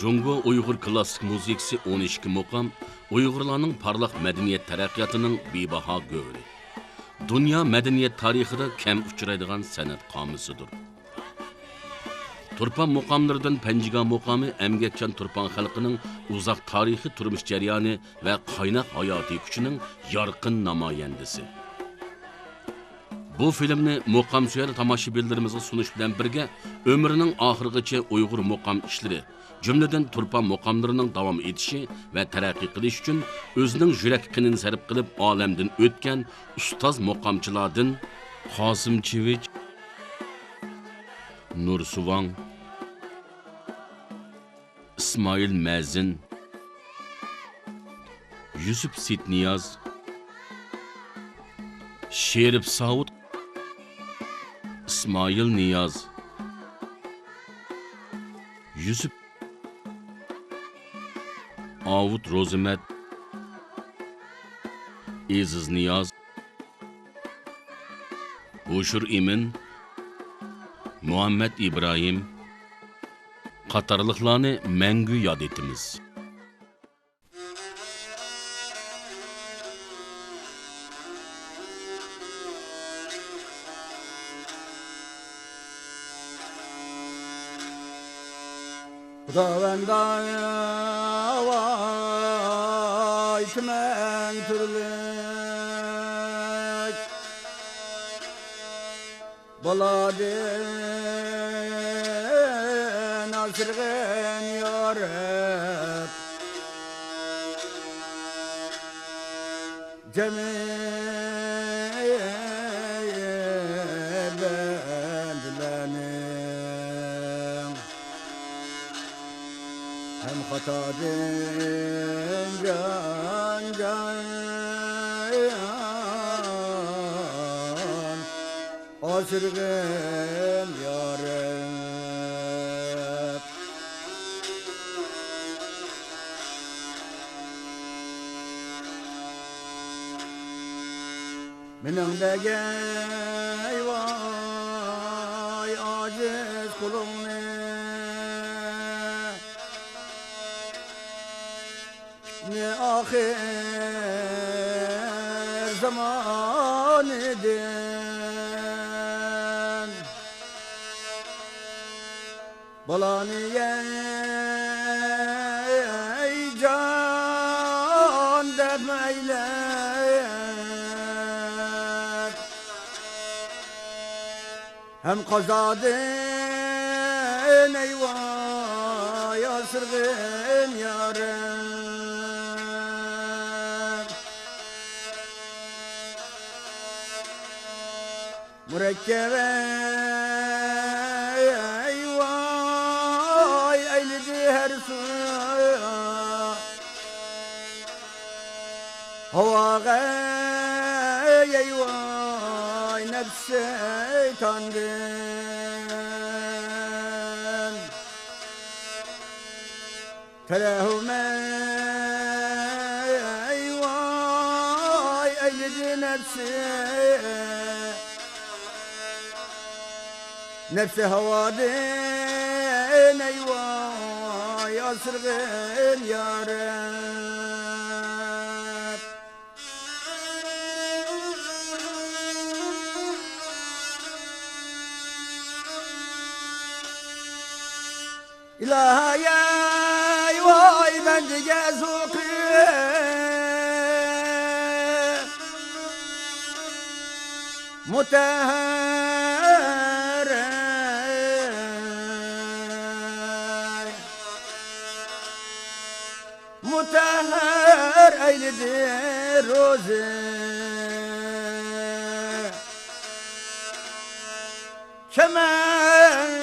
Jungo Uyghur klassik muzikasi 12 muqam Uyg'urlarning parlaq madaniyat taraqqiyotining bebaho go'ri. Dünya madaniyat tarixida kam uchraydigan san'at qomusidir. Turpan muqamlardan Panjiga muqami emgakchan Turpan xalqining uzoq tarixiy turmush jarayoni va qaynoq hayotiy kuchining yorqin namoyandasi. Bu filmni muqam suyar tomoshabinlarimizga sunish bilan birga ömrüning oxirigacha Uyg'ur muqam ishlari, jumladan Turpan muqamlarining davom etishi va taraqqiy qilish uchun o'zining yurak qinini sarf qilib olamdan o'tgan ustoz muqamchilardan Qosim Chivich, Nursuvang, İsmail Mazin, Yusuf Sitniyaz, Sherif Saud, İsmail Niyaz, Yusuf Avut Rozimet, Aziz Niyaz, Uşur İmin, Muhammed İbrahim qatarlıqlarını məngü yad etimiz. Xudavəndaya vay tümən türlük Baladın asırgın yarıb Cemi bendilənim Hem hatadın can Asırgın yarım Benim de gey vay aciz kulum ne Ne ahir zaman idin Balaniye can demeyle Hem kazadın eyvah yasırgın yarım Mürekkebe eyvah eyledi her suya Havağa eyvah nefse tandın Telehüme eyvah eyledi nefse Nefsi havadın eyvah yasırgın yarım İlahi eyvah bendige zuki Mutahhar Mutahhar eyledir rozi Kemal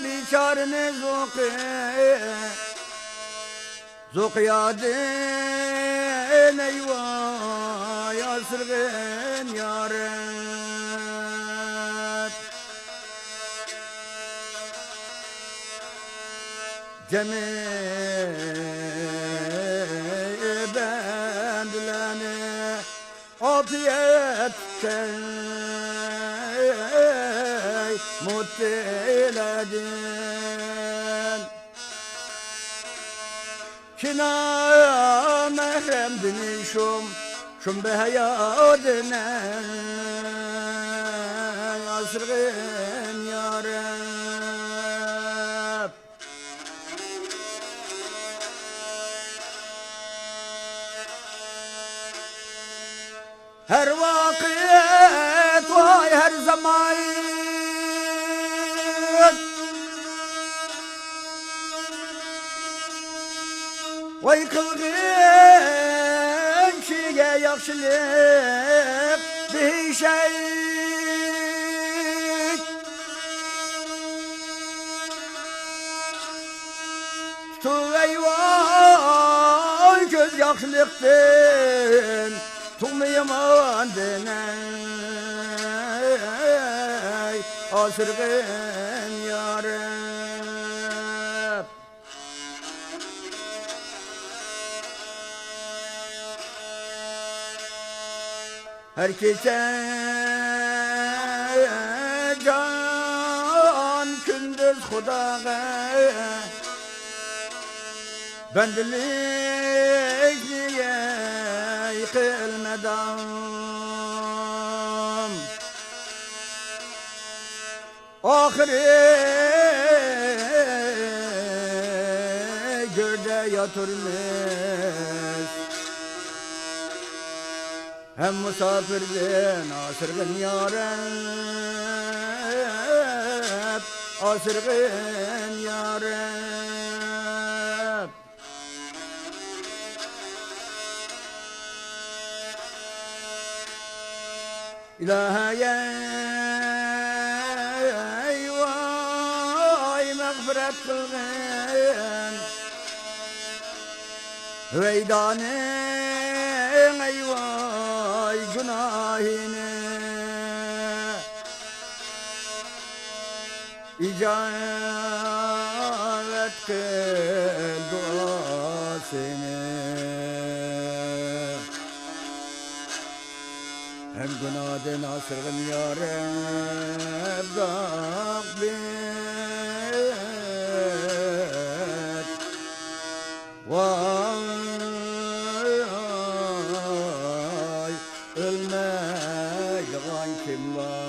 biçarını zuki Zukiyadın eyvah yasırgın yarım Cemi bendileni afiyette mutledin Kina mehremdin şum be hayadine asırgın yarım Her vakit vay her zaman Vay kılgın şiye yakşılık bir şey Tu eyvah göz yakşılıktın Tuğmayaman deney asırgın yarım Herkese can kündüz Hudağa bendilik niye yıkılmadan Ahire gölde yatırmış Hem musafirden asırgın yarım Asırgın yarım İlahiye vay mağfiret kılgın Veydanın eyvay günahını İcabet kıl duasını Hem günahden asırgın yarım Rabbim Vay ölmeyeceğin kim var